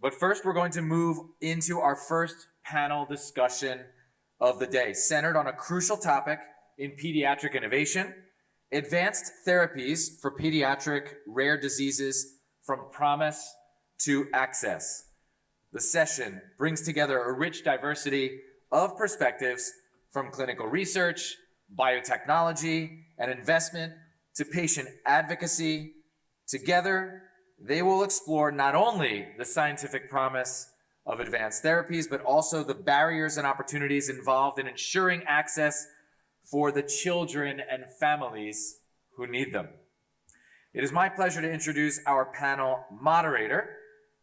But first, we're going to move into our first panel discussion of the day, centered on a crucial topic in pediatric innovation, advanced therapies for pediatric rare diseases from promise to access. The session brings together a rich diversity of perspectives from clinical research, biotechnology, and investment to patient advocacy. Together, they will explore not only the scientific promise of advanced therapies, but also the barriers and opportunities involved in ensuring access for the children and families who need them. It is my pleasure to introduce our panel moderator,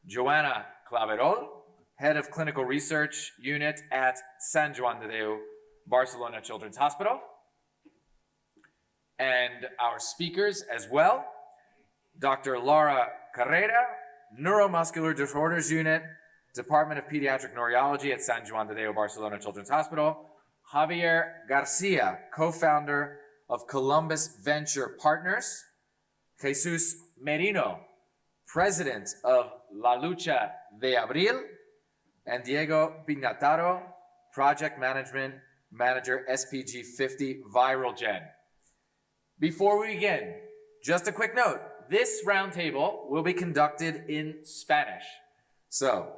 Joana Claverol, Head of Clinical Research Unit at Sant Joan de Déu, Barcelona Children's Hospital. And our speakers as well, Dr. Laura Carrera, Neuromuscular Disorders Unit, Department of Pediatric Neurology at Sant Joan de Déu, Barcelona Children's Hospital. Javier García, co-founder of Columbus Venture Partners. Jesús Merino, president of La Lucha de Abril. And Diego Pignataro, project management manager, SPG 50 Viral Gen. Before we begin, just a quick note. This roundtable will be conducted in Spanish. So,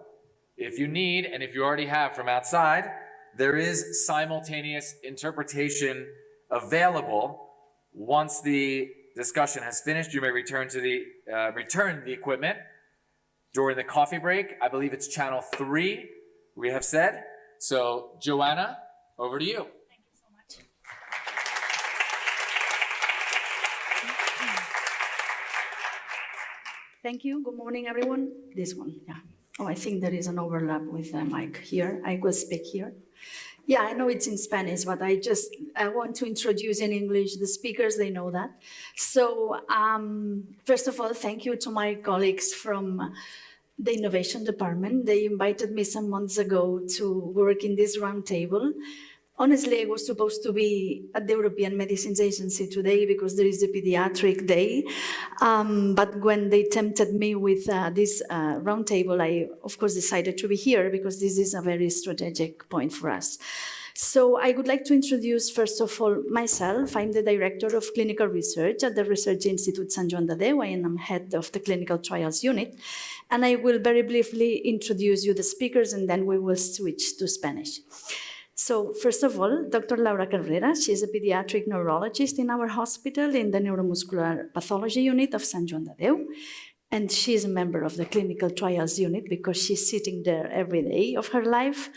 if you need, and if you already have from outside, there is simultaneous interpretation available. Once the discussion has finished, you may return the equipment during the coffee break. I believe it's channel 3, we have said. So, Joana, over to you. Thank you so much. Thank you. Good morning, everyone. This one, yeah. Oh, I think there is an overlap with the mic here. I will speak here. Yeah, I know it's in Spanish, but I want to introduce in English the speakers, they know that. So, first of all, thank you to my colleagues from the Innovation Department. They invited me some months ago to work in this roundtable. Honestly, I was supposed to be at the European Medicines Agency today because there is a pediatric day. But when they tempted me with this roundtable, I, of course, decided to be here because this is a very strategic point for us. So I would like to introduce, first of all, myself. I'm the Director of Clinical Research at the Research Institute Sant Joan de Déu, and I'm head of the Clinical Trials Unit. And I will very briefly introduce you the speakers, and then we will switch to Spanish. So first of all, Dr. Laura Carrera, she's a pediatric neurologist in our hospital in the Neuromuscular Pathology Unit of Sant Joan de Déu. And she's a member of the Clinical Trials Unit because she's sitting there every day of her life.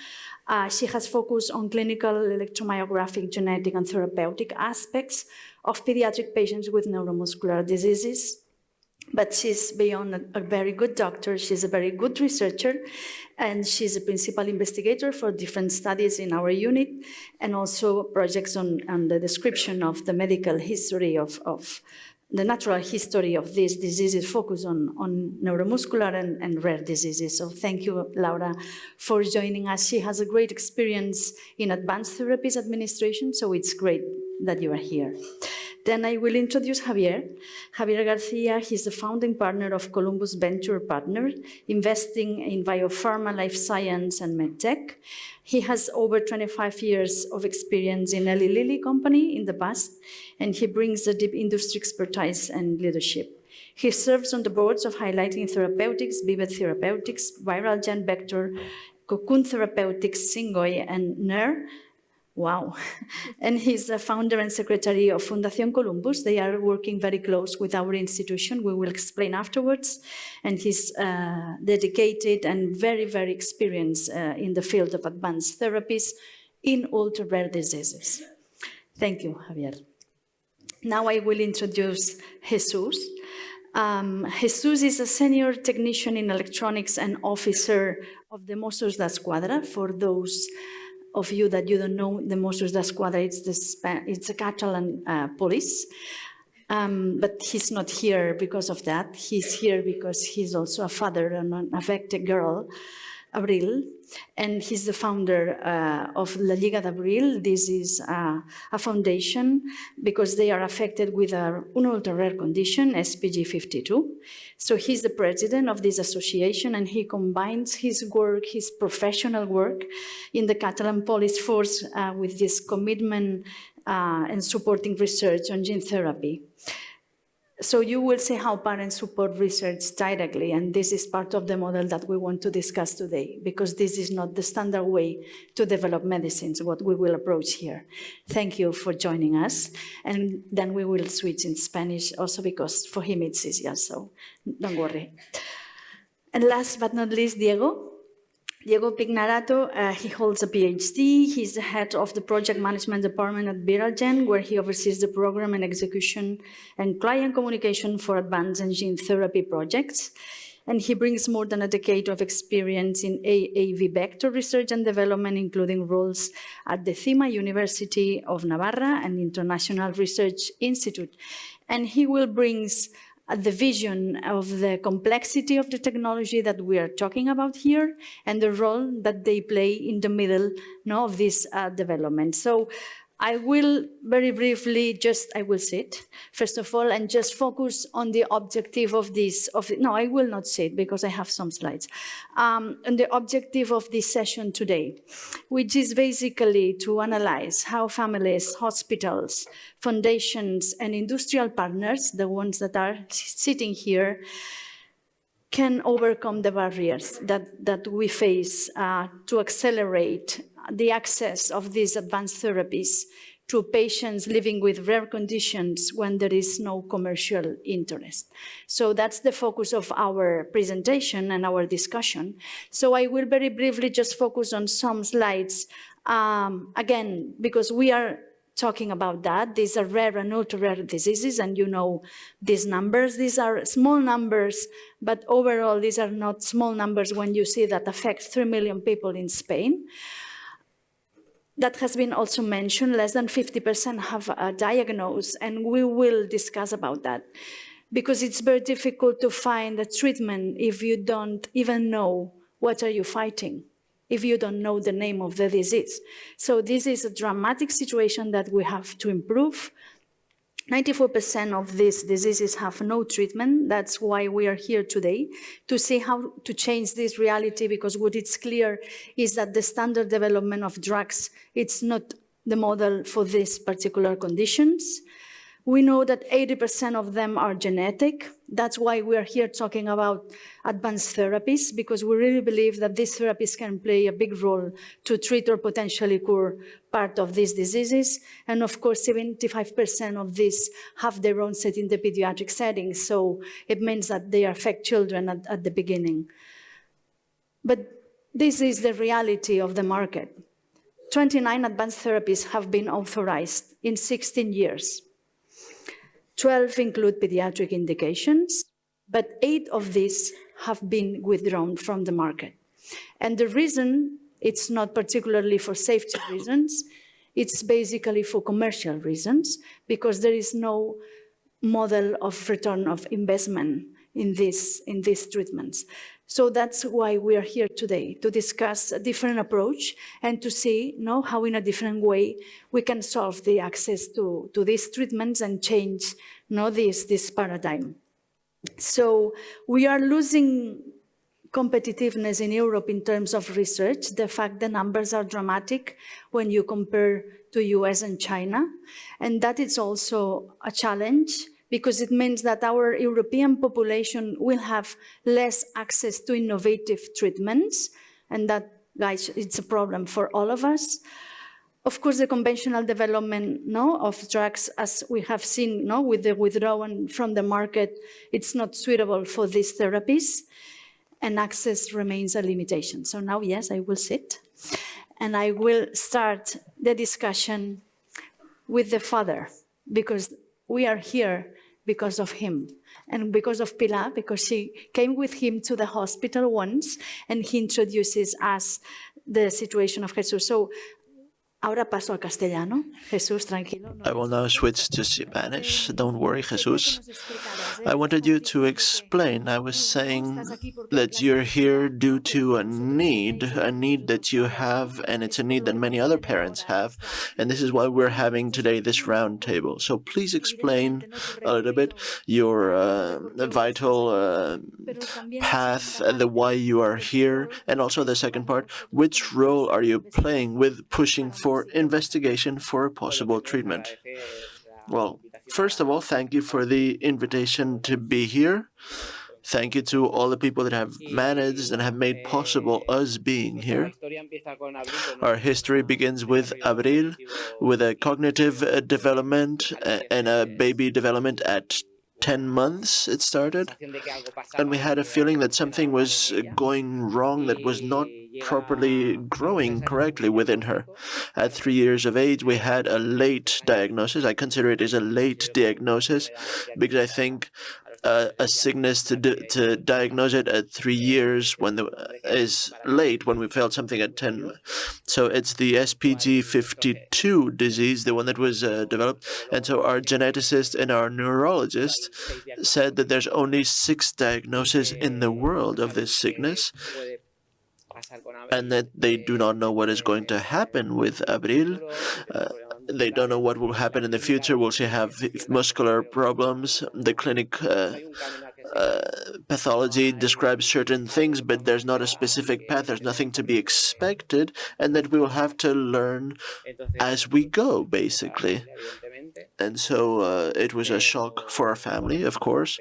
She has focused on clinical electromyographic, genetic, and therapeutic aspects of pediatric patients with neuromuscular diseases. But she's beyond a very good doctor. She's a very good researcher, and she's a principal investigator for different studies in our unit, and also projects on the description of the medical history of the natural history of these diseases, focused on neuromuscular and rare diseases. So thank you, Laura, for joining us. She has a great experience in advanced therapies administration, so it's great that you are here. Then I will introduce Javier. Javier García, he's the founding partner of Columbus Venture Partners, investing in biopharma, life science, and medtech. He has over 25 years of experience in Eli Lilly company in the past, and he brings a deep industry expertise and leadership. He serves on the boards of Highlighting Therapeutics, Vivet Therapeutics, Viral Gen Vector, Cocoon Therapeutics, Singoy, and NER. Wow. And he's the founder and secretary of Fundación Columbus. They are working very close with our institution. We will explain afterwards. And he's dedicated and very, very experienced in the field of advanced therapies in ultra-rare diseases. Thank you, Javier. Now I will introduce Jesús. Jesús is a senior technician in electronics and officer of the Mossos d'Esquadra. For those of you that you don't know, the Mossos d'Esquadra, it's a Catalan police. But he's not here because of that. He's here because he's also a father and an affected girl Abril, and he's the founder of La Liga de Abril. This is a foundation because they are affected with an ultra-rare condition, SPG52. So he's the president of this association, and he combines his work, his professional work in the Catalan police force with this commitment and supporting research on gene therapy. So you will see how parents support research directly, and this is part of the model that we want to discuss today, because this is not the standard way to develop medicines, what we will approach here. Thank you for joining us, and then we will switch in Spanish also because for him it's easier, so don't worry. And last but not least, Diego Pignarato, he holds a PhD. He's the head of the project management department at Viragen, where he oversees the program and execution and client communication for advanced and gene therapy projects. And he brings more than a decade of experience in AAV vector research and development, including roles at the CIMA University of Navarra and International Research Institute. And he will bring the vision of the complexity of the technology that we are talking about here and the role that they play in the middle of this development. So I will very briefly I will sit, first of all, and just focus on the objective of this. No, I will not sit because I have some slides. On the objective of this session today, which is basically to analyze how families, hospitals, foundations, and industrial partners, the ones that are sitting here, can overcome the barriers that we face to accelerate the access of these advanced therapies to patients living with rare conditions when there is no commercial interest. So that's the focus of our presentation and our discussion. So I will very briefly just focus on some slides, again, because we are talking about that. These are rare and ultra-rare diseases, and you know these numbers. These are small numbers, but overall, these are not small numbers when you see that affect 3 million people in Spain. That has been also mentioned, less than 50% have a diagnosis, and we will discuss about that. Because it's very difficult to find a treatment if you don't even know what are you fighting, if you don't know the name of the disease. So this is a dramatic situation that we have to improve. 94% of these diseases have no treatment. That's why we are here today, to see how to change this reality, because what is clear is that the standard development of drugs, it's not the model for these particular conditions. We know that 80% of them are genetic. That's why we are here talking about advanced therapies, because we really believe that these therapies can play a big role to treat or potentially cure part of these diseases. And of course, 75% of these have their onset in the pediatric setting. So it means that they affect children at the beginning. But this is the reality of the market. 29 advanced therapies have been authorized in 16 years. 12 include pediatric indications, but 8 of these have been withdrawn from the market. And the reason, it's not particularly for safety reasons, it's basically for commercial reasons, because there is no model of return of investment in these treatments. So that's why we are here today, to discuss a different approach and to see how in a different way we can solve the access to these treatments and change this paradigm. So we are losing competitiveness in Europe in terms of research. The fact the numbers are dramatic when you compare to US and China. And that is also a challenge, because it means that our European population will have less access to innovative treatments. And that, guys, it's a problem for all of us. Of course, the conventional development of drugs, as we have seen with the withdrawal from the market, it's not suitable for these therapies, and access remains a limitation. So now, yes, I will sit, and I will start the discussion with the father, because we are here because of him, and because of Pilar, because she came with him to the hospital once, and he introduces us the situation of Jesús. So Ahora paso al castellano. Jesús, tranquilo. I will now switch to Spanish. Don't worry, Jesús. I wanted you to explain. I was saying that you're here due to a need that you have, and it's a need that many other parents have. And this is why we're having today this round table. So please explain a little bit your vital path, the why you are here, and also the second part, which role are you playing with pushing for investigation for a possible treatment? Well, first of all, thank you for the invitation to be here. Thank you to all the people that have managed and have made possible us being here. Our history begins with Abril, with a cognitive development and a baby development at 10 months it started, and we had a feeling that something was going wrong, that was not properly growing correctly within her. At 3 years of age, we had a late diagnosis. I consider it as a late diagnosis because I think a sickness to diagnose it at 3 years is late when we felt something at 10. So it's the SPG52 disease, the one that was developed. And so our geneticist and our neurologist said that there's only 6 diagnoses in the world of this sickness, and that they do not know what is going to happen with Abril. They don't know what will happen in the future. Will she have muscular problems? The clinic pathology describes certain things, but there's not a specific path. There's nothing to be expected, and that we will have to learn as we go, basically. And so it was a shock for our family, of course.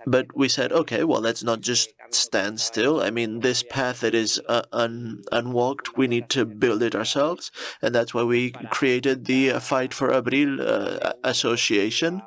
But we said, okay, well, let's not just stand still. I mean, this path that is unwalked, we need to build it ourselves. And that's why we created the Fight for Abril association,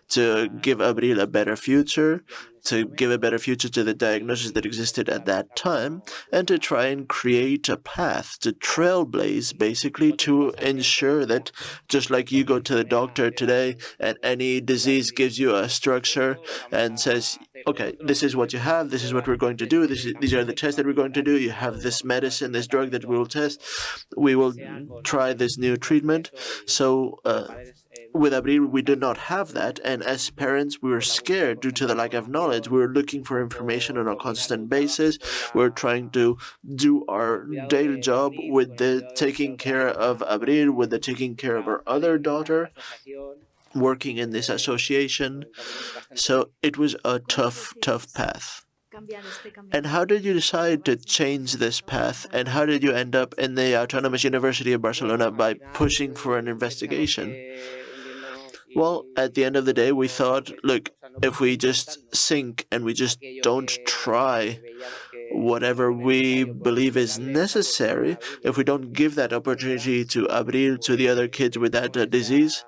to give Abril a better future, to give a better future to the diagnosis that existed at that time, and to try and create a path, to trailblaze, basically, to ensure that just like you go to the doctor today and any disease gives you a structure and says, okay, this is what you have, this is what we're going to do, these are the tests that we're going to do, you have this medicine, this drug that we will test, we will try this new treatment. So with Abril, we did not have that, and as parents, we were scared due to the lack of knowledge. We were looking for information on a constant basis. We were trying to do our daily job with the taking care of Abril, with the taking care of our other daughter, working in this association. So it was a tough path. And how did you decide to change this path? And how did you end up in the Autonomous University of Barcelona by pushing for an investigation? Well, at the end of the day, we thought, look, if we just sink and we just don't try whatever we believe is necessary, if we don't give that opportunity to Abril, to the other kids with that disease,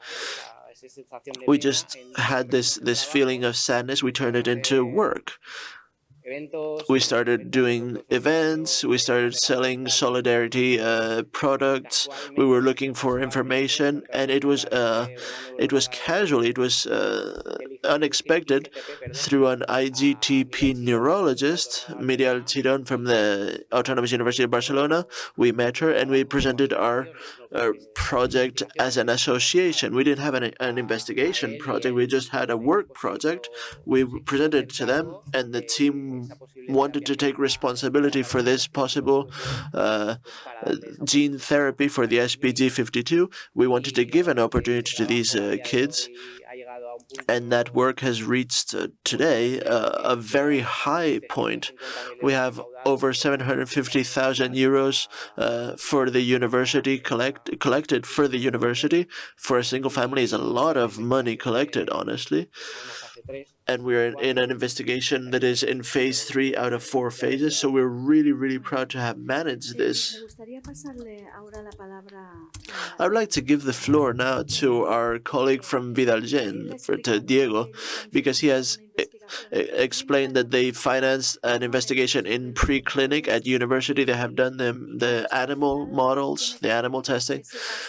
we just had this feeling of sadness. We turned it into work. We started doing events, we started selling solidarity products, we were looking for information, and it was casual, it was unexpected. Through an IGTP neurologist, Miriam Tirón from the Autonomous University of Barcelona, we met her and we presented our project as an association. We didn't have an investigation project, we just had a work project. We presented it to them, and the team wanted to take responsibility for this possible gene therapy for the SPG52. We wanted to give an opportunity to these kids, and that work has reached today a very high point. We have over 750,000 euros for the university, collected for the university. For a single family is a lot of money collected, honestly. And we're in an investigation that is in phase 3 out of 4 phases, so we're really proud to have managed this. I would like to give the floor now to our colleague from Vidalgen, to Diego, because he has explained that they financed an investigation in preclinic at university. They have done the animal models, the animal testing,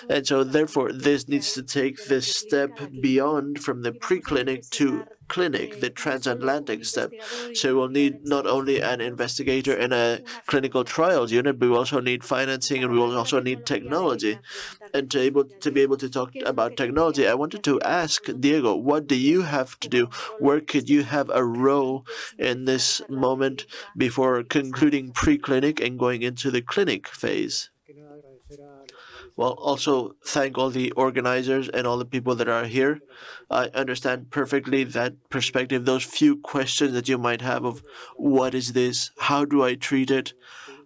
and so therefore this needs to take this step beyond from the preclinic to clinic, the transatlantic step. So we'll need not only an investigator in a clinical trials unit, but we also need financing and we will also need technology. And to be able to talk about technology, I wanted to ask Diego, what do you have to do? Where could you have a role in this moment before concluding pre-clinic and going into the clinic phase? Well, also thank all the organizers and all the people that are here. I understand perfectly that perspective, those few questions that you might have of what is this? How do I treat it?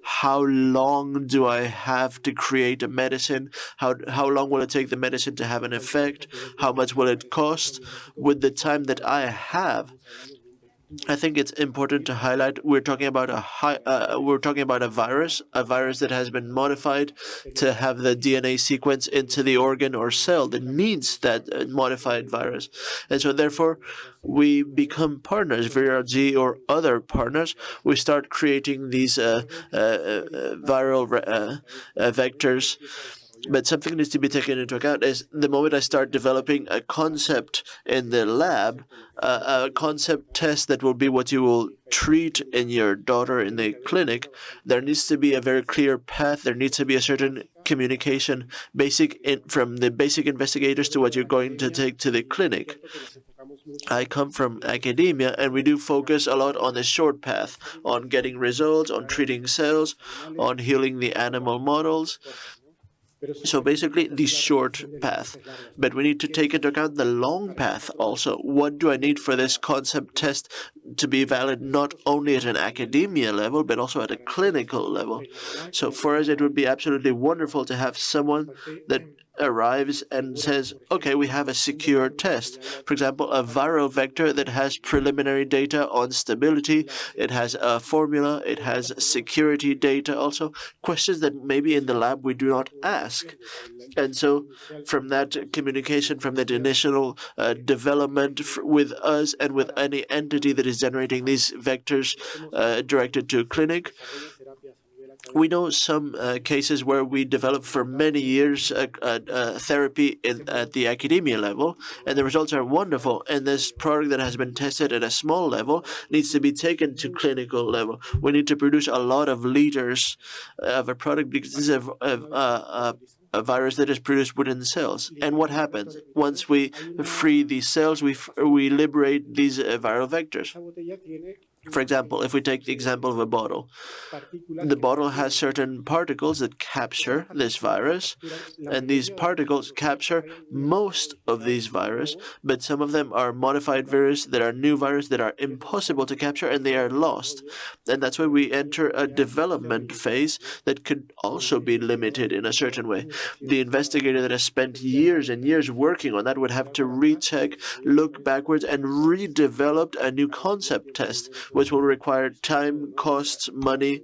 How long do I have to create a medicine? How long will it take the medicine to have an effect? How much will it cost? With the time that I have, I think it's important to highlight we're talking about a virus that has been modified to have the DNA sequence into the organ or cell that needs that modified virus, and so therefore we become partners, VRG or other partners. We start creating these viral vectors. But something needs to be taken into account is the moment I start developing a concept in the lab, a concept test that will be what you will treat in your daughter in the clinic, there needs to be a very clear path. There needs to be a certain communication from the basic investigators to what you're going to take to the clinic. I come from academia, and we do focus a lot on the short path, on getting results, on treating cells, on healing the animal models. So basically, the short path. But we need to take into account the long path also. What do I need for this concept test to be valid not only at an academia level, but also at a clinical level? So for us, it would be absolutely wonderful to have someone that arrives and says, okay, we have a secure test. For example, a viral vector that has preliminary data on stability, it has a formula, it has security data also, questions that maybe in the lab we do not ask. And so from that communication, from that initial development with us and with any entity that is generating these vectors directed to a clinic, we know some cases where we develop for many years therapy at the academia level, and the results are wonderful. And this product that has been tested at a small level needs to be taken to clinical level. We need to produce a lot of liters of a product because this is a virus that is produced within cells. And what happens? Once we free these cells, we liberate these viral vectors. For example, if we take the example of a bottle, the bottle has certain particles that capture this virus, and these particles capture most of these virus, but some of them are modified virus that are new virus that are impossible to capture and they are lost. And that's why we enter a development phase that could also be limited in a certain way. The investigator that has spent years and years working on that would have to recheck, look backwards, and redevelop a new concept test, which will require time, costs, money.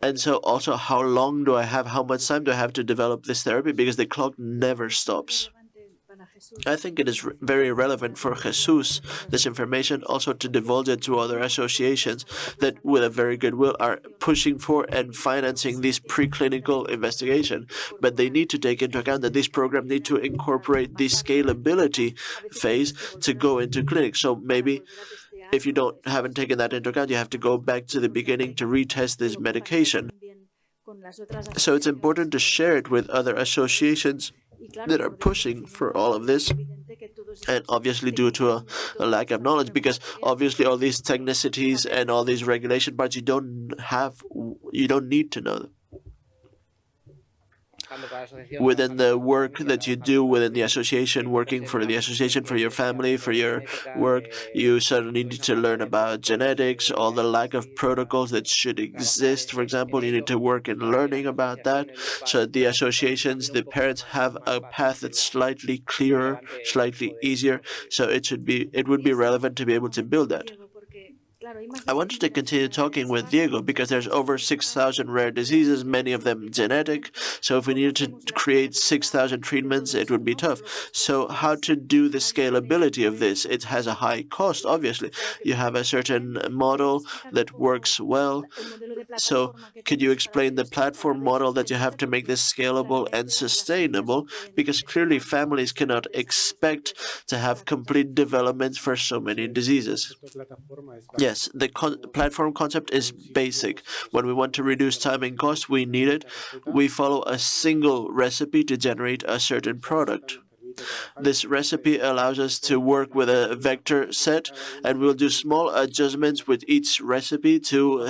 And so also, how long do I have, how much time do I have to develop this therapy? Because the clock never stops. I think it is very relevant for Jesús, this information, also to divulge it to other associations that, with a very good will, are pushing for and financing this preclinical investigation. But they need to take into account that this program need to incorporate the scalability phase to go into clinic. So maybe if you haven't taken that into account, you have to go back to the beginning to retest this medication. So it's important to share it with other associations that are pushing for all of this, and obviously due to a lack of knowledge, because obviously all these technicities and all these regulation parts you don't need to know them. Within the work that you do within the association, working for the association, for your family, for your work, you certainly need to learn about genetics, all the lack of protocols that should exist. For example, you need to work in learning about that. So the associations, the parents have a path that's slightly clearer, slightly easier. So it would be relevant to be able to build that. I wanted to continue talking with Diego because there's over 6,000 rare diseases, many of them genetic. So if we needed to create 6,000 treatments, it would be tough. So how to do the scalability of this? It has a high cost, obviously. You have a certain model that works well, So could you explain the platform model that you have to make this scalable and sustainable? Because clearly families cannot expect to have complete developments for so many diseases. Yes, the platform concept is basic. When we want to reduce time and cost, we need it. We follow a single recipe to generate a certain product. This recipe allows us to work with a vector set, and we'll do small adjustments with each recipe to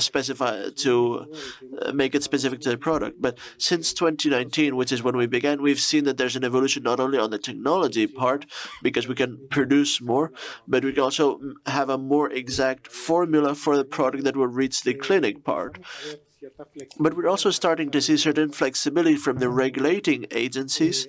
make it specific to the product. But since 2019, which is when we began, we've seen that there's an evolution not only on the technology part, because we can produce more, but we can also have a more exact formula for the product that will reach the clinic part. But we're also starting to see certain flexibility from the regulating agencies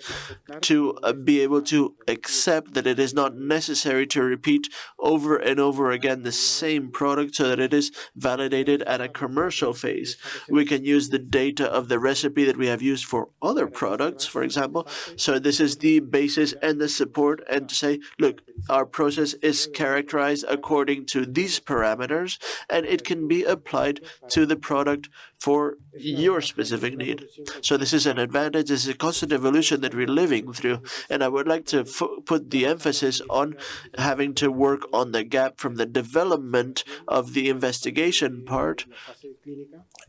to be able to accept that it is not necessary to repeat over and over again the same product so that it is validated at a commercial phase. We can use the data of the recipe that we have used for other products, for example. So this is the basis and the support, and to say, look, our process is characterized according to these parameters, and it can be applied to the product for your specific need. So this is an advantage. This is a constant evolution that we're living through. And I would like to put the emphasis on having to work on the gap from the development of the investigation part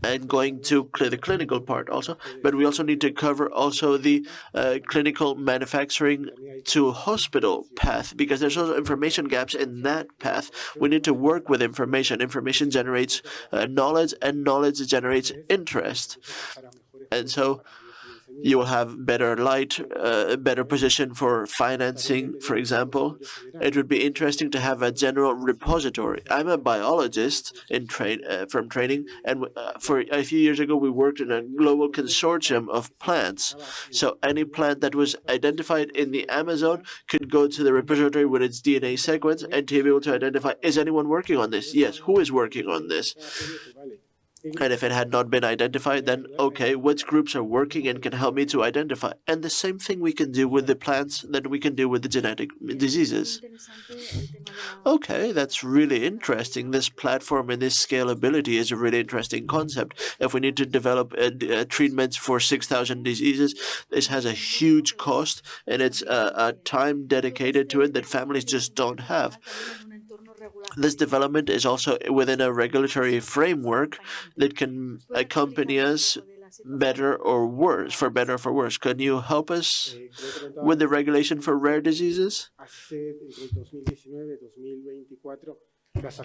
and going to the clinical part also. But we also need to cover also the clinical manufacturing to hospital path, because there's also information gaps in that path. We need to work with information. Information generates knowledge, and knowledge generates interest. And so you will have better light, better position for financing, for example. It would be interesting to have a general repository. I'm a biologist from training, and for a few years ago we worked in a global consortium of plants. So any plant that was identified in the Amazon could go to the repository with its DNA sequence and to be able to identify, is anyone working on this? Yes, who is working on this? And if it had not been identified, then okay, which groups are working and can help me to identify? And the same thing we can do with the plants that we can do with the genetic diseases. Okay, that's really interesting. This platform and this scalability is a really interesting concept. If we need to develop treatments for 6,000 diseases, this has a huge cost, and it's a time dedicated to it that families just don't have. This development is also within a regulatory framework that can accompany us better or worse, for better or for worse. Can you help us with the regulation for rare diseases?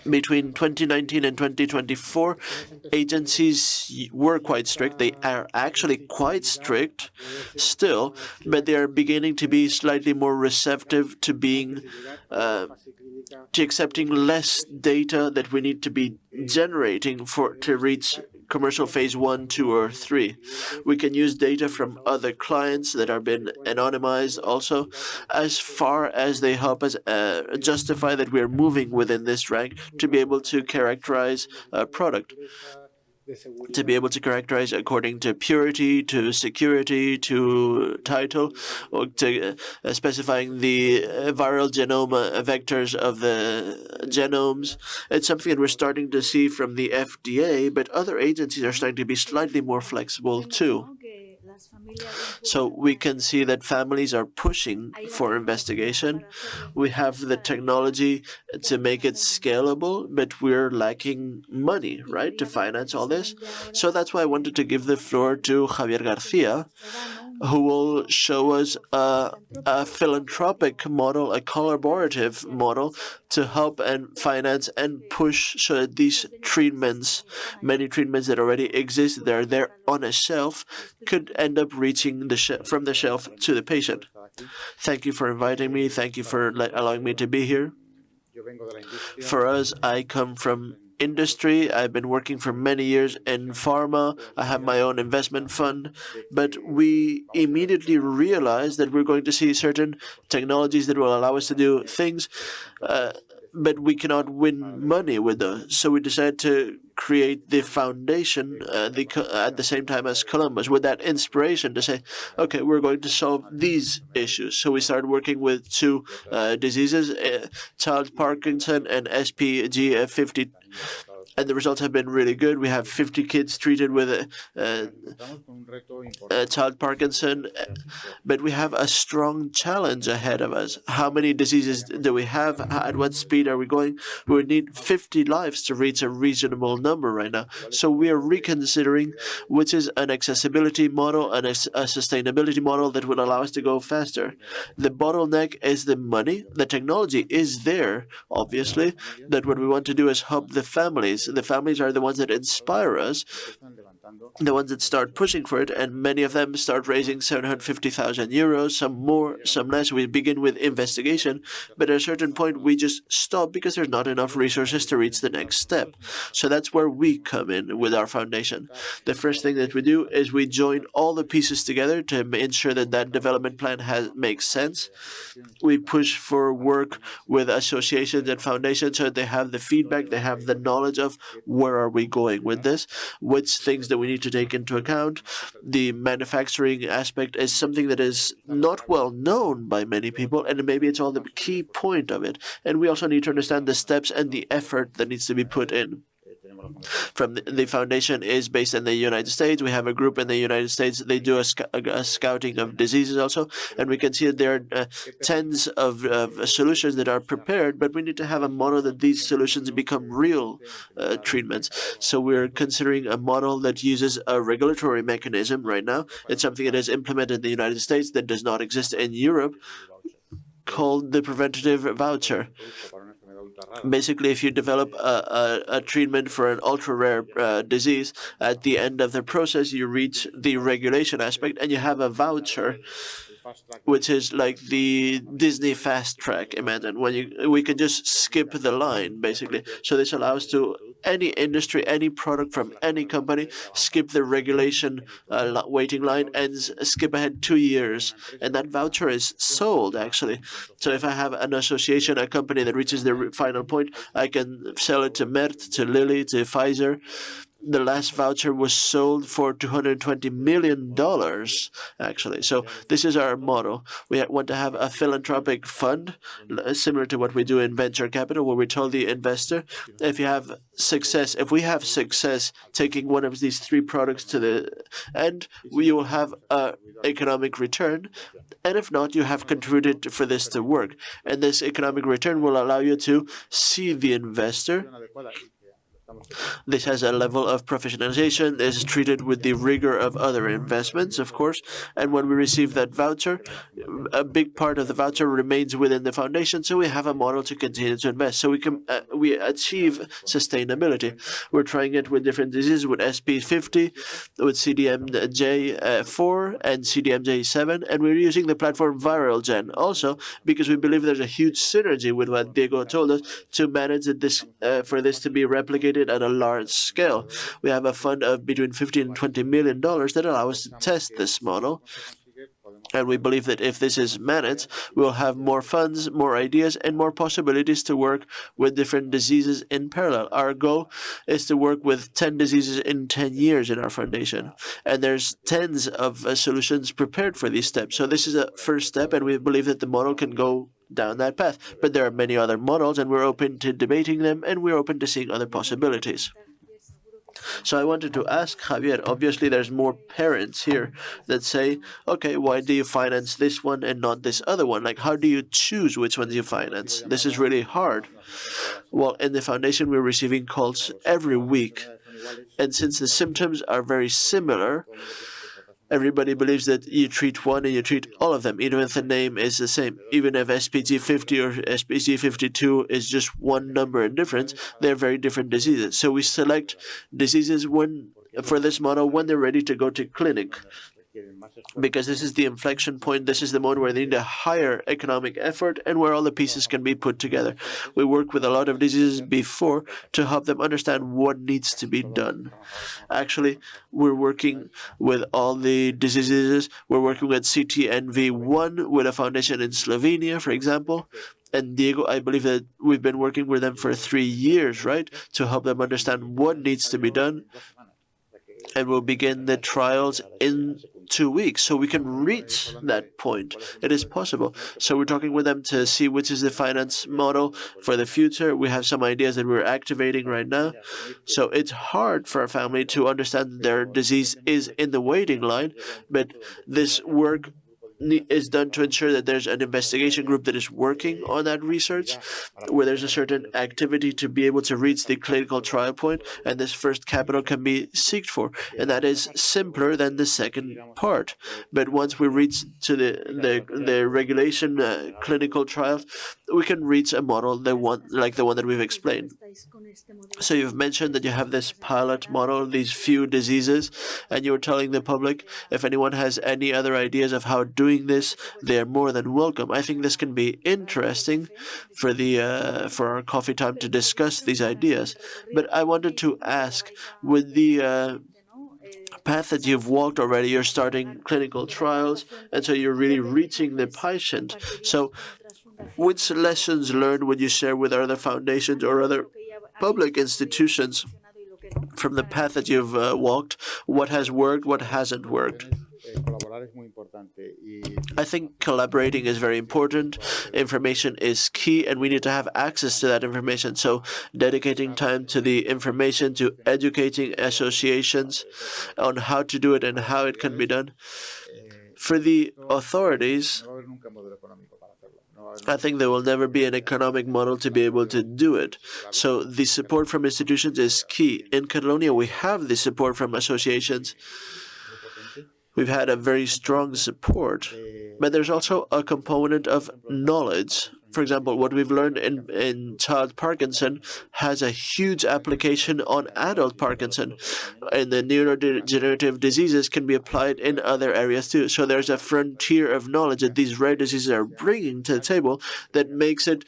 Between 2019 and 2024, agencies were quite strict. They are actually quite strict still, but they are beginning to be slightly more receptive to being to accepting less data that we need to be generating to reach commercial phase 1, 2, or 3. We can use data from other clients that are been anonymized also, as far as they help us justify that we are moving within this rank to be able to characterize a product, to be able to characterize according to purity, to security, to title, or to specifying the viral genome vectors of the genomes. It's something that we're starting to see from the FDA, but other agencies are starting to be slightly more flexible too. So we can see that families are pushing for investigation. We have the technology to make it scalable, but we're lacking money, right, to finance all this. So that's why I wanted to give the floor to Javier García, who will show us a philanthropic model, a collaborative model to help and finance and push so that these treatments, many treatments that already exist, that are there on a shelf, could end up reaching from the shelf to the patient. Thank you for inviting me. Thank you for allowing me to be here. For us, I come from industry. I've been working for many years in pharma. I have my own investment fund, but we immediately realized that we're going to see certain technologies that will allow us to do things, but we cannot win money with those. So we decided to create the foundation at the same time as Columbus, with that inspiration to say, okay, we're going to solve these issues. So we started working with two diseases, child Parkinson and SPG50. and the results have been really good. We have 50 kids treated with child Parkinson, but we have a strong challenge ahead of us. How many diseases do we have? At what speed are we going? We would need 50 lives to reach a reasonable number right now. So we are reconsidering which is an accessibility model and a sustainability model that would allow us to go faster. The bottleneck is the money. The technology is there, obviously, that what we want to do is help the families. The families are the ones that inspire us, the ones that start pushing for it, and many of them start raising 750,000 euros, some more, some less. We begin with investigation, but at a certain point we just stop because there's not enough resources to reach the next step. So that's where we come in with our foundation. The first thing that we do is we join all the pieces together to ensure that that development plan makes sense. We push for work with associations and foundations so that they have the feedback, they have the knowledge of where are we going with this, which things that we need to take into account. The manufacturing aspect is something that is not well known by many people, and maybe it's all the key point of it. And we also need to understand the steps and the effort that needs to be put in. From the foundation is based in the United States. We have a group in the United States. They do a scouting of diseases also, and we can see that there are tens of solutions that are prepared, but we need to have a model that these solutions become real treatments. So we're considering a model that uses a regulatory mechanism right now. It's something that is implemented in the United States that does not exist in Europe, called the preventative voucher. Basically, if you develop a treatment for an ultra-rare disease, at the end of the process, you reach the regulation aspect, and you have a voucher, which is like the Disney fast track. Imagine when we can just skip the line, basically. So this allows to any industry, any product from any company, skip the regulation waiting line and skip ahead 2 years. And that voucher is sold, actually. So if I have an association, a company that reaches the final point, I can sell it to Merck, to Lilly, to Pfizer. The last voucher was sold for $220 million, actually. So this is our model. We want to have a philanthropic fund, similar to what we do in venture capital, where we tell the investor, if we have success taking one of these three products to the end, we will have an economic return. And if not, you have contributed for this to work. And this economic return will allow you to see the investor. This has a level of professionalization. This is treated with the rigor of other investments, of course. And when we receive that voucher, a big part of the voucher remains within the foundation, so we have a model to continue to invest. So we achieve sustainability. We're trying it with different diseases, with SP50, with CDMJ4 and CDMJ7, and we're using the platform ViralGen also because we believe there's a huge synergy with what Diego told us to manage this for this to be replicated at a large scale. We have a fund of between $15 and $20 million that allow us to test this model. And we believe that if this is managed, we'll have more funds, more ideas, and more possibilities to work with different diseases in parallel. Our goal is to work with 10 diseases in 10 years in our foundation. And there's tens of solutions prepared for these steps. So this is a first step, and we believe that the model can go down that path. But there are many other models, and we're open to debating them, and we're open to seeing other possibilities. So I wanted to ask Javier, obviously there's more parents here that say, okay, why do you finance this one and not this other one? Like, how do you choose which ones you finance? This is really hard. Well, in the foundation, we're receiving calls every week. And since the symptoms are very similar, everybody believes that you treat one and you treat all of them, even if the name is the same. Even if SPG50 or SPG52 is just one number in difference, they're very different diseases. So we select diseases for this model when they're ready to go to clinic. Because this is the inflection point, this is the moment where they need a higher economic effort and where all the pieces can be put together. We work with a lot of diseases before to help them understand what needs to be done. Actually, we're working with all the diseases. We're working with CTNV1 with a foundation in Slovenia, for example. And Diego, I believe that we've been working with them for 3 years, right, to help them understand what needs to be done. and we'll begin the trials in 2 weeks, so we can reach that point. It is possible. So we're talking with them to see which is the finance model for the future. We have some ideas that we're activating right now. So it's hard for a family to understand their disease is in the waiting line, but this work is done to ensure that there's an investigation group that is working on that research, where there's a certain activity to be able to reach the clinical trial point, and this first capital can be sought for, and that is simpler than the second part. But once we reach to the regulation clinical trials, we can reach a model like the one that we've explained. So you've mentioned that you have this pilot model, these few diseases, and you were telling the public if anyone has any other ideas of how doing this, they are more than welcome. I think this can be interesting for for our coffee time to discuss these ideas. But I wanted to ask, with the path that you've walked already, you're starting clinical trials, and so you're really reaching the patient. So which lessons learned would you share with other foundations or other public institutions from the path that you've walked? What has worked, what hasn't worked? I think collaborating is very important. Information is key, and we need to have access to that information. So dedicating time to the information, to educating associations on how to do it and how it can be done. For the authorities, I think there will never be an economic model to be able to do it. So the support from institutions is key. In Catalonia, we have the support from associations. We've had a very strong support, but there's also a component of knowledge. For example, what we've learned in child Parkinson has a huge application on adult Parkinson, and the neurodegenerative diseases can be applied in other areas too. So there's a frontier of knowledge that these rare diseases are bringing to the table that makes it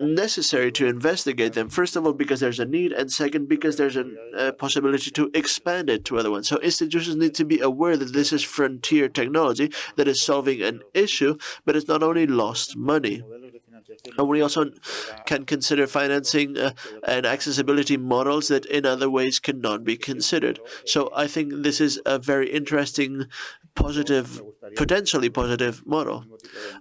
necessary to investigate them. First of all, because there's a need, and second, because there's a possibility to expand it to other ones. So institutions need to be aware that this is frontier technology that is solving an issue, but it's not only lost money. And we also can consider financing and accessibility models that in other ways cannot be considered. So I think this is a very interesting, positive, potentially positive model.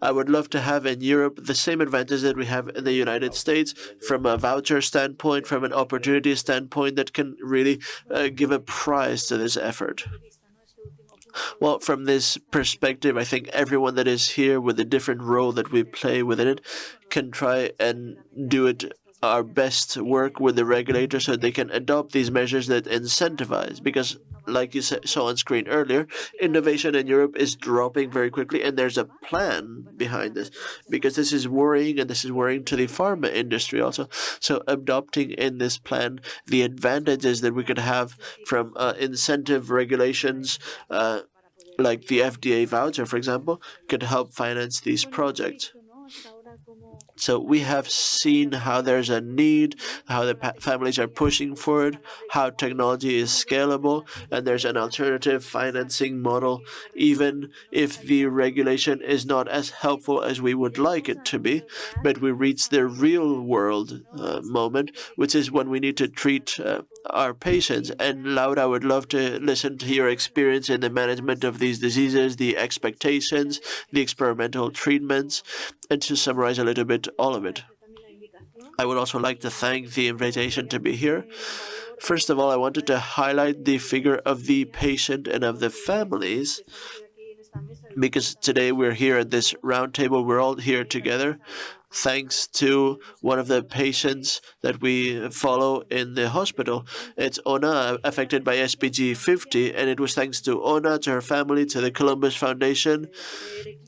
I would love to have in Europe the same advantage that we have in the United States from a voucher standpoint, from an opportunity standpoint that can really give a prize to this effort. Well, from this perspective, I think everyone that is here with the different role that we play within it can try and do it our best work with the regulator so they can adopt these measures that incentivize. Because, like you saw on screen earlier, innovation in Europe is dropping very quickly, and there's a plan behind this. Because this is worrying, and this is worrying to the pharma industry also. So adopting in this plan the advantages that we could have from incentive regulations, like the FDA voucher, for example, could help finance these projects. So we have seen how there's a need, how the families are pushing for it, how technology is scalable, and there's an alternative financing model, even if the regulation is not as helpful as we would like it to be. But we reach the real world moment, which is when we need to treat our patients. And Laura, I would love to listen to your experience in the management of these diseases, the expectations, the experimental treatments, and to summarize a little bit all of it. I would also like to thank the invitation to be here. First of all, I wanted to highlight the figure of the patient and of the families, because today we're here at this round table, we're all here together, thanks to one of the patients that we follow in the hospital. It's Ona, affected by SPG 50, and it was thanks to Ona, to her family, to the Columbus Foundation,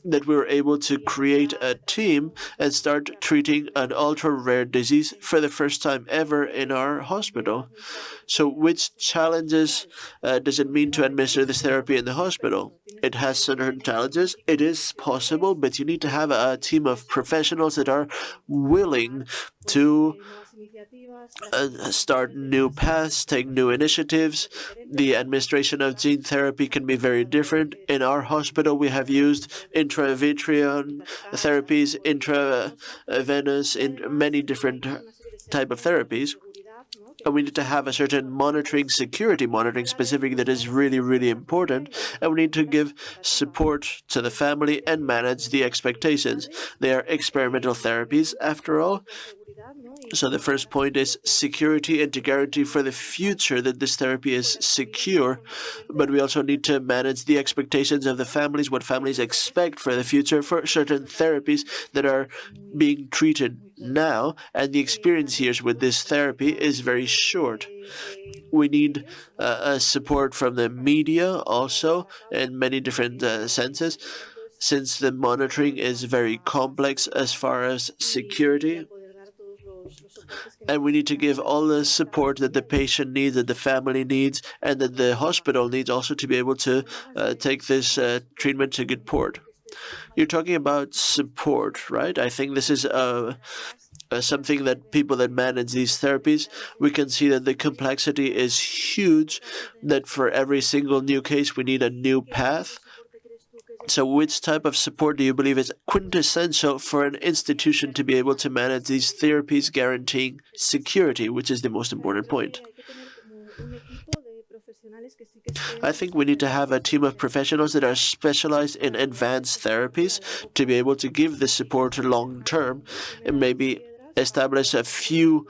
that we were able to create a team and start treating an ultra-rare disease for the first time ever in our hospital. So which challenges does it mean to administer this therapy in the hospital? It has certain challenges. It is possible, but you need to have a team of professionals that are willing to start new paths, take new initiatives. The administration of gene therapy can be very different. In our hospital, we have used intravitreal therapies, intravenous, in many different type of therapies. And we need to have a certain monitoring, security monitoring specific that is really, really important. And we need to give support to the family and manage the expectations. They are experimental therapies, after all. So the first point is security and to guarantee for the future that this therapy is secure. But we also need to manage the expectations of the families, what families expect for the future for certain therapies that are being treated now. And the experience years with this therapy is very short. We need support from the media also in many different senses, since the monitoring is very complex as far as security. And we need to give all the support that the patient needs, that the family needs, and that the hospital needs also to be able to take this treatment to good port. You're talking about support, right? I think this is something that people that manage these therapies, we can see that the complexity is huge, that for every single new case we need a new path. So which type of support do you believe is quintessential for an institution to be able to manage these therapies guaranteeing security, which is the most important point? I think we need to have a team of professionals that are specialized in advanced therapies to be able to give this support long term, and maybe establish a few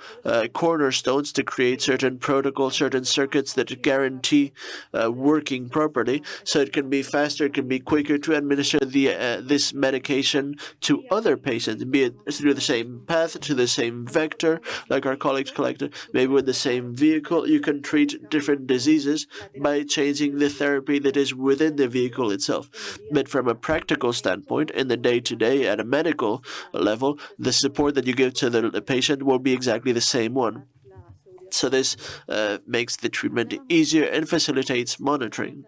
cornerstones to create certain protocols, certain circuits that guarantee working properly, so it can be faster, it can be quicker to administer this medication to other patients, be it through the same path, to the same vector, like our colleagues collected, maybe with the same vehicle. You can treat different diseases by changing the therapy that is within the vehicle itself. But from a practical standpoint, in the day-to-day, at a medical level, the support that you give to the patient will be exactly the same one. So this makes the treatment easier and facilitates monitoring.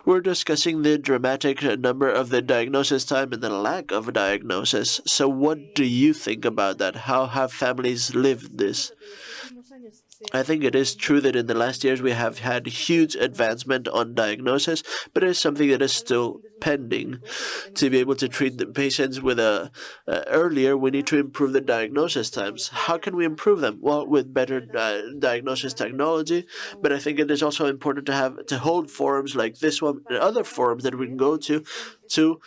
We're discussing the dramatic number of the diagnosis time and the lack of diagnosis. So what do you think about that? How have families lived this? I think it is true that in the last years we have had huge advancement on diagnosis, but it is something that is still pending. To be able to treat the patients with earlier, we need to improve the diagnosis times. How can we improve them? Well, with better diagnosis technology, but I think it is also important to hold forums like this one and other forums that we can go to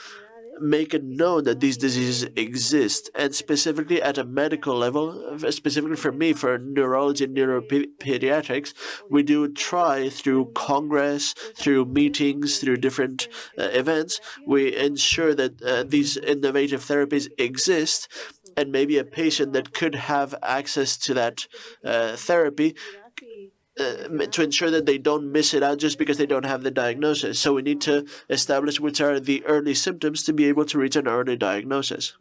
make it known that these diseases exist, and specifically at a medical level, specifically for me, for neurology and neuropediatrics, we do try through Congress, through meetings, through different events, we ensure that these innovative therapies exist, and maybe a patient that could have access to that therapy to ensure that they don't miss it out just because they don't have the diagnosis. So we need to establish which are the early symptoms to be able to reach an early diagnosis.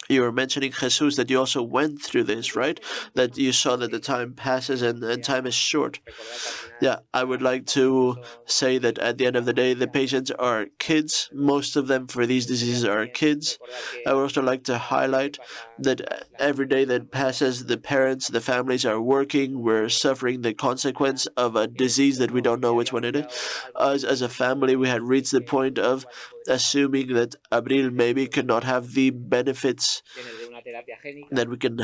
You were mentioning, Jesús, that you also went through this, right? That you saw that the time passes and time is short. Yeah, I would like to say that at the end of the day, the patients are kids. Most of them for these diseases are kids. I would also like to highlight that every day that passes, the parents, the families are working. We're suffering the consequence of a disease that we don't know which one it is. Us, as a family, we had reached the point of assuming that Abril maybe could not have the benefits that we can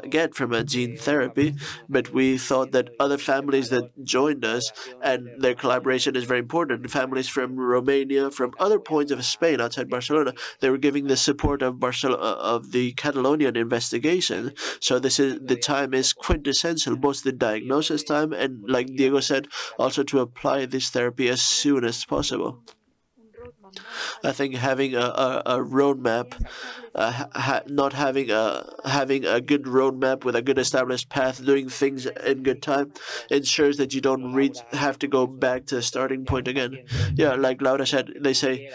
get from a gene therapy, but we thought that other families that joined us, and their collaboration is very important, families from Romania, from other points of Spain outside Barcelona, they were giving the support of the Catalonian investigation. So the time is quintessential, both the diagnosis time and, like Diego said, also to apply this therapy as soon as possible. I think having a roadmap, not having a good roadmap with a good established path, doing things in good time, ensures that you don't have to go back to the starting point again. Yeah, like Laura said, they say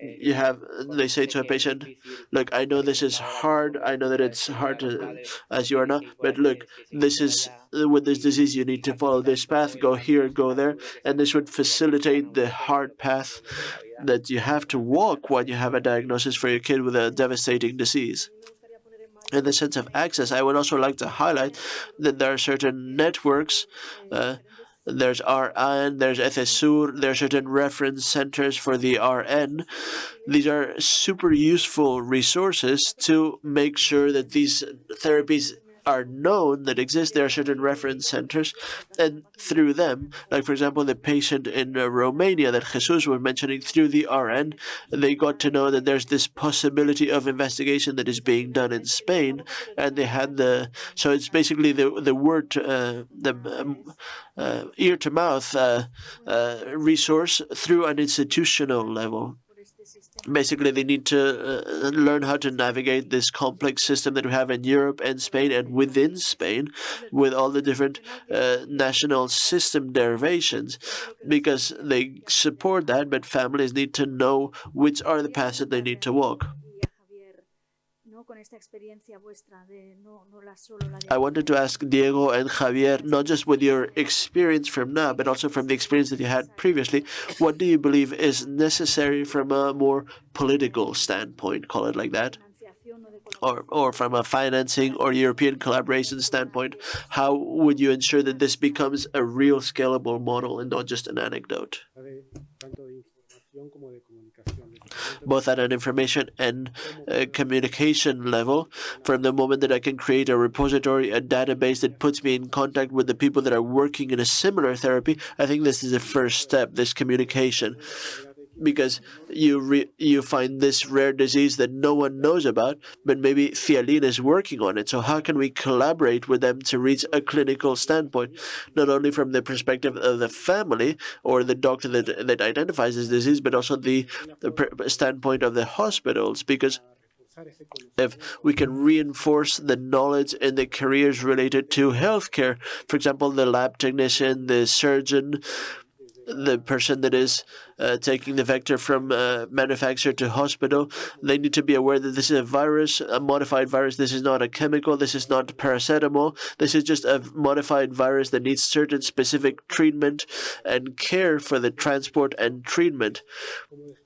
to a patient, look, I know this is hard, I know that it's hard to, as you are now, but look, this is, with this disease, you need to follow this path, go here, go there, and this would facilitate the hard path that you have to walk when you have a diagnosis for your kid with a devastating disease. In the sense of access, I would also like to highlight that there are certain networks, there's RN, there's FSUR, there are certain reference centers for the RN. These are super useful resources to make sure that these therapies are known, that exist. There are certain reference centers, and through them, like for example, the patient in Romania that Jesús was mentioning, through the RN, they got to know that there's this possibility of investigation that is being done in Spain, and they had so it's basically the word, ear to mouth resource through an institutional level. Basically, they need to learn how to navigate this complex system that we have in Europe and Spain, and within Spain, with all the different national system derivations, because they support that, but families need to know which are the paths that they need to walk. I wanted to ask Diego and Javier, not just with your experience from now, but also from the experience that you had previously, what do you believe is necessary from a more political standpoint, call it like that, or from a financing or European collaboration standpoint? How would you ensure that this becomes a real scalable model and not just an anecdote? Both at an information and communication level, from the moment that I can create a repository, a database that puts me in contact with the people that are working in a similar therapy, I think this is the first step, this communication. Because you find this rare disease that no one knows about, but maybe Thialin is working on it. So how can we collaborate with them to reach a clinical standpoint, not only from the perspective of the family or the doctor that identifies this disease, but also the standpoint of the hospitals? Because if we can reinforce the knowledge in the careers related to healthcare, for example, the lab technician, the surgeon, the person that is taking the vector from manufacturer to hospital, they need to be aware that this is a virus, a modified virus. This is not a chemical. This is not paracetamol. This is just a modified virus that needs certain specific treatment and care for the transport and treatment.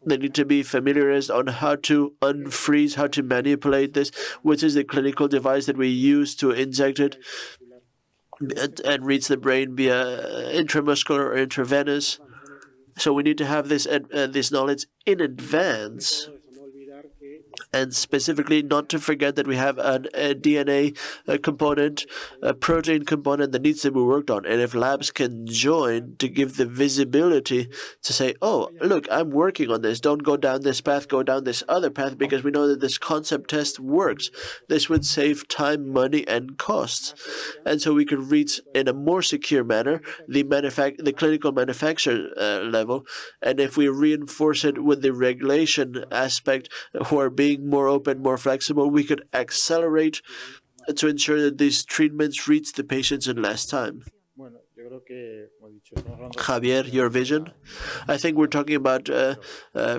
They need to be familiarized on how to unfreeze, how to manipulate this, which is the clinical device that we use to inject it and reach the brain via intramuscular or intravenous. So we need to have this knowledge in advance, and specifically not to forget that we have a DNA component, a protein component that needs to be worked on. And if labs can join to give the visibility to say, oh, look, I'm working on this. Don't go down this path, go down this other path, because we know that this concept test works. This would save time, money, and costs. And so we could reach in a more secure manner the clinical manufacture level. And if we reinforce it with the regulation aspect, who are being more open, more flexible, we could accelerate to ensure that these treatments reach the patients in less time. Javier, your vision? I think we're talking about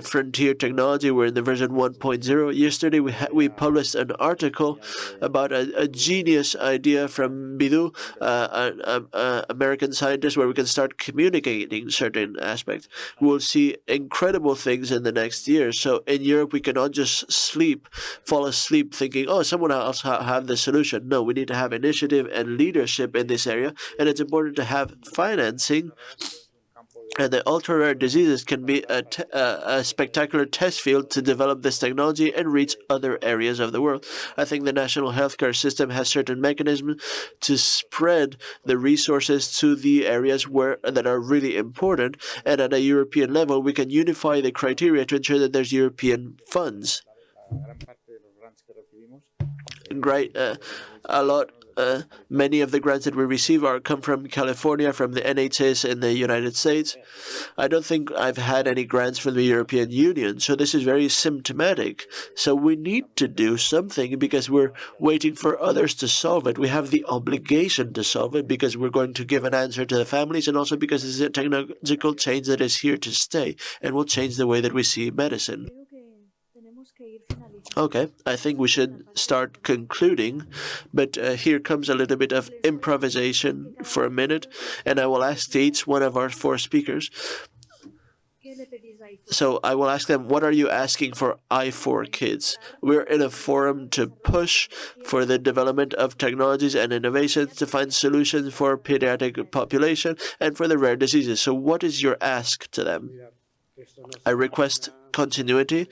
frontier technology. We're in the version 1.0. Yesterday, we published an article about a genius idea from Bidu, an American scientist, where we can start communicating certain aspects. We'll see incredible things in the next year. So in Europe, we cannot just fall asleep thinking, oh, someone else have the solution. No, we need to have initiative and leadership in this area, and it's important to have financing. And the ultra-rare diseases can be a spectacular test field to develop this technology and reach other areas of the world. I think the national healthcare system has certain mechanisms to spread the resources to the areas that are really important. And at a European level, we can unify the criteria to ensure that there's European funds. Great. Many of the grants that we receive come from California, from the NHS in the United States. I don't think I've had any grants from the European Union, so this is very symptomatic. So we need to do something because we're waiting for others to solve it. We have the obligation to solve it because we're going to give an answer to the families, and also because this is a technological change that is here to stay and will change the way that we see medicine. Okay, I think we should start concluding, but here comes a little bit of improvisation for a minute, and I will ask each one of our four speakers. So I will ask them, what are you asking for i4Kids? We're in a forum to push for the development of technologies and innovations to find solutions for pediatric population and for the rare diseases. So what is your ask to them? I request continuity,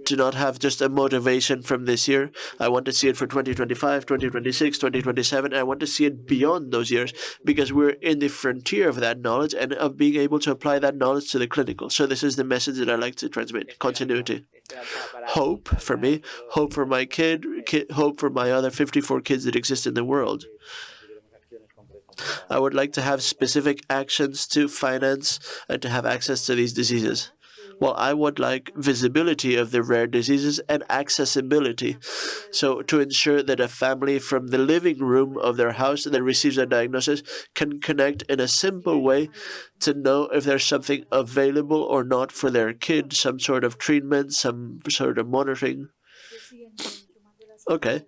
to not have just a motivation from this year. I want to see it for 2025, 2026, 2027. I want to see it beyond those years because we're in the frontier of that knowledge and of being able to apply that knowledge to the clinical. So this is the message that I like to transmit. Continuity. Hope for me, hope for my kid, hope for my other 54 kids that exist in the world. I would like to have specific actions to finance and to have access to these diseases. Well, I would like visibility of the rare diseases and accessibility. So to ensure that a family from the living room of their house that receives a diagnosis can connect in a simple way to know if there's something available or not for their kid, some sort of treatment, some sort of monitoring. Okay.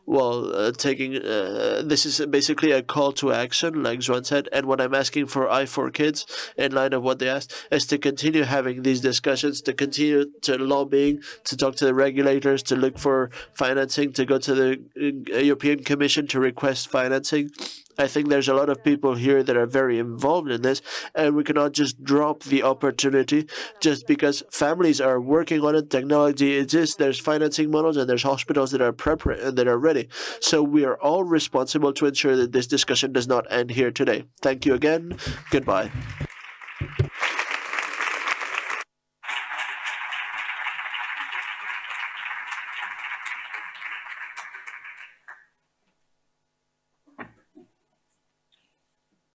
Well, this is basically a call to action, like Joan said, and what I'm asking for I4Kids, in line of what they asked, is to continue having these discussions, to continue to lobbying, to talk to the regulators, to look for financing, to go to the European Commission to request financing. I think there's a lot of people here that are very involved in this, and we cannot just drop the opportunity just because families are working on it, technology exists, there's financing models, and there's hospitals that are prepared and that are ready. So we are all responsible to ensure that this discussion does not end here today. Thank you again. Goodbye.